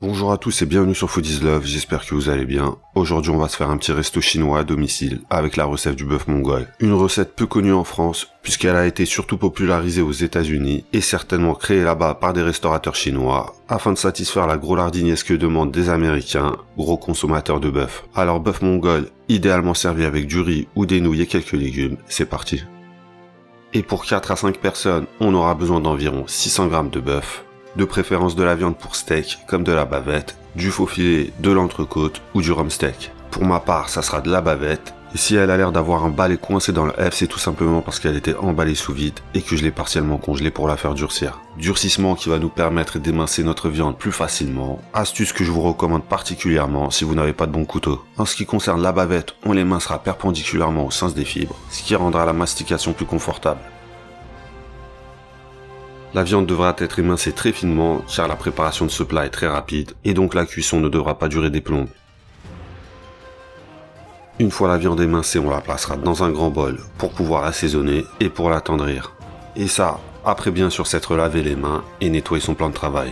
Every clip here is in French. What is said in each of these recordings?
Bonjour à tous et bienvenue sur Food is Love, j'espère que vous allez bien. Aujourd'hui on va se faire un petit resto chinois à domicile avec la recette du bœuf mongol. Une recette peu connue en France puisqu'elle a été surtout popularisée aux États-Unis et certainement créée là-bas par des restaurateurs chinois afin de satisfaire la grolardinesque demande des Américains, gros consommateurs de bœuf. Alors bœuf mongol, idéalement servi avec du riz ou des nouilles et quelques légumes, c'est parti. Et pour 4 à 5 personnes, on aura besoin d'environ 600 g de bœuf, de préférence de la viande pour steak comme de la bavette, du faux filet, de l'entrecôte ou du rump steak. Pour ma part, ça sera de la bavette, et si elle a l'air d'avoir un balai coincé dans le F, c'est tout simplement parce qu'elle était emballée sous vide et que je l'ai partiellement congelée pour la faire durcir. Durcissement qui va nous permettre d'émincer notre viande plus facilement, astuce que je vous recommande particulièrement si vous n'avez pas de bon couteau. En ce qui concerne la bavette, on l'émincera perpendiculairement au sens des fibres, ce qui rendra la mastication plus confortable. La viande devra être émincée très finement car la préparation de ce plat est très rapide et donc la cuisson ne devra pas durer des plombes. Une fois la viande émincée, on la placera dans un grand bol pour pouvoir assaisonner et pour l'attendrir. Et ça, après bien sûr s'être lavé les mains et nettoyer son plan de travail.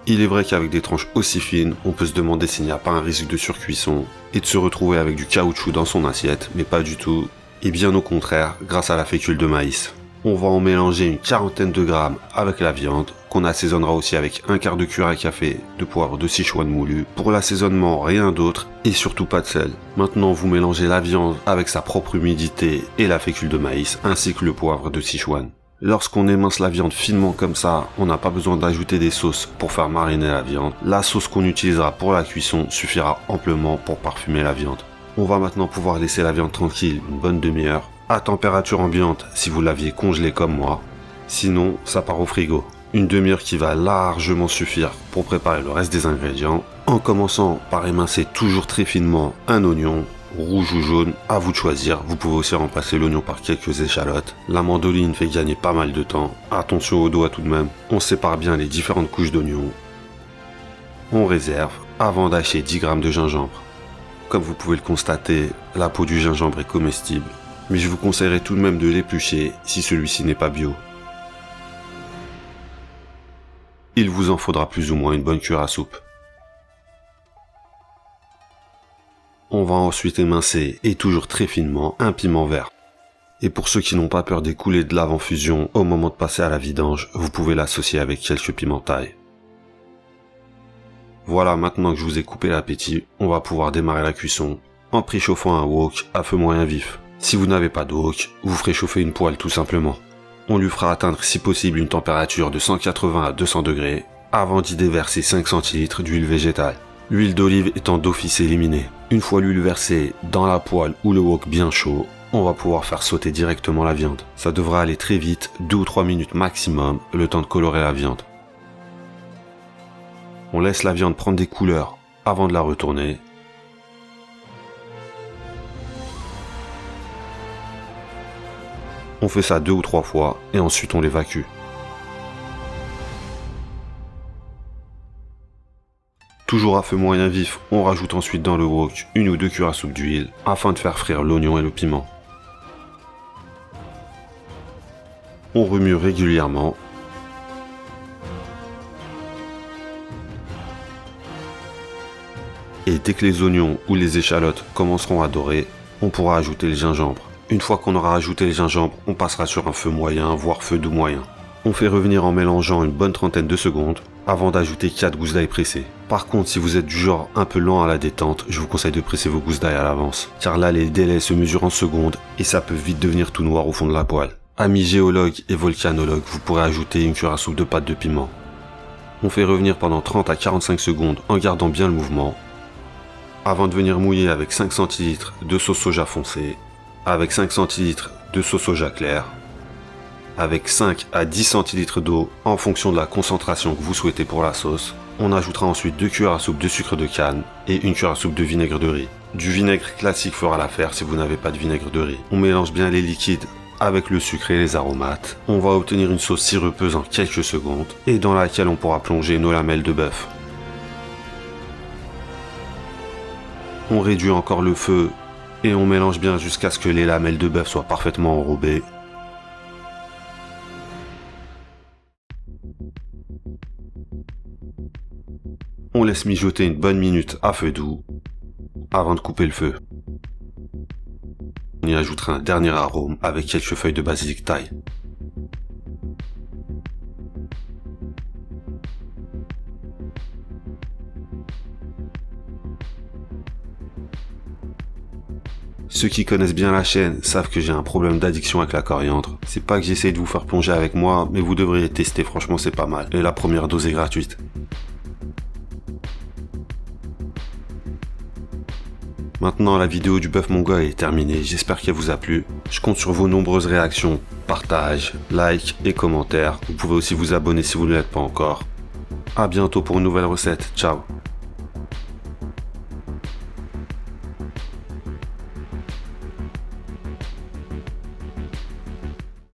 Il est vrai qu'avec des tranches aussi fines, on peut se demander s'il n'y a pas un risque de surcuisson et de se retrouver avec du caoutchouc dans son assiette, mais pas du tout, et bien au contraire grâce à la fécule de maïs. On va en mélanger une quarantaine de grammes avec la viande, qu'on assaisonnera aussi avec un quart de cuillère à café de poivre de Sichuan moulu. Pour l'assaisonnement, rien d'autre et surtout pas de sel. Maintenant, vous mélangez la viande avec sa propre humidité et la fécule de maïs, ainsi que le poivre de Sichuan. Lorsqu'on émince la viande finement comme ça, on n'a pas besoin d'ajouter des sauces pour faire mariner la viande. La sauce qu'on utilisera pour la cuisson suffira amplement pour parfumer la viande. On va maintenant pouvoir laisser la viande tranquille une bonne demi-heure, à température ambiante si vous l'aviez congelé comme moi, sinon ça part au frigo. Une demi-heure qui va largement suffire pour préparer le reste des ingrédients, en commençant par émincer toujours très finement un oignon, rouge ou jaune, à vous de choisir. Vous pouvez aussi remplacer l'oignon par quelques échalotes. La mandoline fait gagner pas mal de temps, attention aux doigts tout de même. On sépare bien les différentes couches d'oignons. On réserve avant d'hacher 10 g de gingembre. Comme vous pouvez le constater, la peau du gingembre est comestible, mais je vous conseillerais tout de même de l'éplucher si celui-ci n'est pas bio. Il vous en faudra plus ou moins une bonne cuillère à soupe. On va ensuite émincer, et toujours très finement, un piment vert. Et pour ceux qui n'ont pas peur des coulées de lave en fusion au moment de passer à la vidange, vous pouvez l'associer avec quelques pimentailles. Voilà, maintenant que je vous ai coupé l'appétit, on va pouvoir démarrer la cuisson en préchauffant un wok à feu moyen vif. Si vous n'avez pas de wok, vous ferez chauffer une poêle tout simplement. On lui fera atteindre si possible une température de 180 à 200 degrés avant d'y déverser 5 centilitres d'huile végétale. L'huile d'olive étant d'office éliminée. Une fois l'huile versée dans la poêle ou le wok bien chaud, on va pouvoir faire sauter directement la viande. Ça devra aller très vite, 2 ou 3 minutes maximum, le temps de colorer la viande. On laisse la viande prendre des couleurs avant de la retourner. On fait ça 2 ou 3 fois et ensuite on l'évacue. Toujours à feu moyen vif, on rajoute ensuite dans le wok 1 ou 2 cuillères à soupe d'huile afin de faire frire l'oignon et le piment. On remue régulièrement. Et dès que les oignons ou les échalotes commenceront à dorer, on pourra ajouter le gingembre. Une fois qu'on aura ajouté le gingembre, on passera sur un feu moyen, voire feu doux moyen. On fait revenir en mélangeant une bonne trentaine de secondes avant d'ajouter 4 gousses d'ail pressées. Par contre, si vous êtes du genre un peu lent à la détente, je vous conseille de presser vos gousses d'ail à l'avance, car là les délais se mesurent en secondes et ça peut vite devenir tout noir au fond de la poêle. Amis géologues et volcanologues, vous pourrez ajouter une cuillère à soupe de pâte de piment. On fait revenir pendant 30 à 45 secondes en gardant bien le mouvement, avant de venir mouiller avec 5 centilitres de sauce soja foncée, avec 5 centilitres de sauce soja claire, avec 5 à 10 centilitres d'eau en fonction de la concentration que vous souhaitez pour la sauce. On ajoutera ensuite 2 cuillères à soupe de sucre de canne et 1 cuillère à soupe de vinaigre de riz. Du vinaigre classique fera l'affaire si vous n'avez pas de vinaigre de riz. On mélange bien les liquides avec le sucre et les aromates. On va obtenir une sauce sirupeuse en quelques secondes et dans laquelle on pourra plonger nos lamelles de bœuf. On réduit encore le feu et on mélange bien jusqu'à ce que les lamelles de bœuf soient parfaitement enrobées. On laisse mijoter une bonne minute à feu doux avant de couper le feu. On y ajoutera un dernier arôme avec quelques feuilles de basilic thaï. Ceux qui connaissent bien la chaîne savent que j'ai un problème d'addiction avec la coriandre. C'est pas que j'essaye de vous faire plonger avec moi, mais vous devriez tester, franchement c'est pas mal. Et la première dose est gratuite. Maintenant la vidéo du bœuf mongol est terminée, j'espère qu'elle vous a plu. Je compte sur vos nombreuses réactions, partages, likes et commentaires. Vous pouvez aussi vous abonner si vous ne l'êtes pas encore. A bientôt pour une nouvelle recette, ciao.